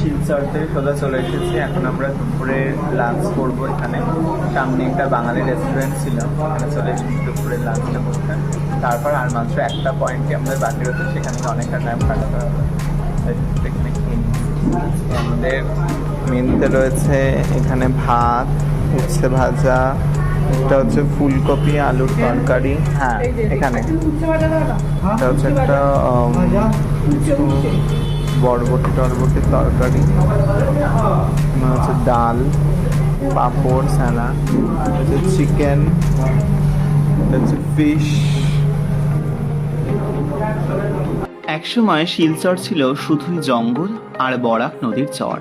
শিলচর থেকে সোজা চলে এসেছি। এখন আমরা দুপুরে লাঞ্চ করবো এখানে। সামনে একটা বাঙালি রেস্টুরেন্ট ছিল, এখানে চলে এসেছি দুপুরে লাঞ্চটা করতে। তারপর আর মাত্র একটা পয়েন্টে আমাদের বাকি রয়েছে, সেখানে অনেকটা টাইম কাটাতে হবে। এখানে আমাদের মেনুতে রয়েছে এখানে ভাত, উচ্ছে ভাজা, এটা হচ্ছে ফুলকপি আলুর তরকারি। হ্যাঁ, এখানে এটা হচ্ছে একটা বরবটি টরবটির তরকারি, হচ্ছে ডাল, পাঁপড়, স্যালাড, হচ্ছে চিকেন, হচ্ছে ফিশ। একসময় শিলচর ছিল শুধুই জঙ্গল আর বরাক নদীর চর।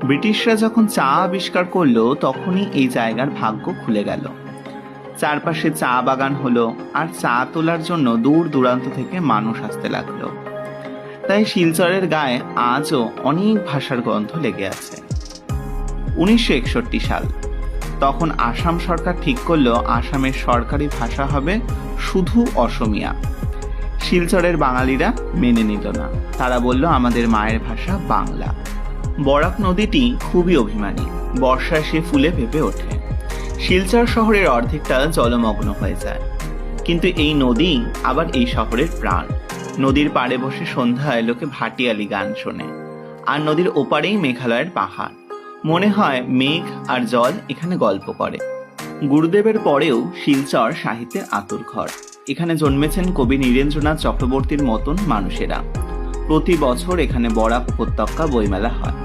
ব্রিটিশরা যখন চা আবিষ্কার করলো তখনই এই জায়গার ভাগ্য খুলে গেল। চারপাশে চা বাগান হলো, আর চা তোলার জন্য দূর দূরান্ত থেকে মানুষ আসতে লাগলো। তাই শিলচরের গায়ে আজও অনেক ভাষার গন্ধ লেগে আছে। 1961 সাল, তখন আসাম সরকার ঠিক করলো আসামের সরকারি ভাষা হবে শুধু অসমিয়া। শিলচরের বাঙালিরা মেনে নিল না, তারা বলল আমাদের মায়ের ভাষা বাংলা। বরাক নদীটি খুবই অভিমানী, বর্ষায় সে ফুলে ফেঁপে ওঠে। শিলচর শহরের অর্ধেকটা জলমগ্ন হয়ে যায়, কিন্তু এই নদী আবার এই শহরের প্রাণ। নদীর পাড়ে বসে সন্ধ্যায় লোকে ভাটিয়ালি গান শোনে, আর নদীর ওপারেই মেঘালয়ের পাহাড়। মনে হয় মেঘ আর জল এখানে গল্প করে। গুরুদেবের পরেও শিলচর সাহিত্যের আঁতুড়ঘর। এখানে জন্মেছেন কবি নীরেন্দ্রনাথ চক্রবর্তীর মতন মানুষেরা। প্রতি বছর এখানে বরাক উপত্যকা বইমেলা হয়।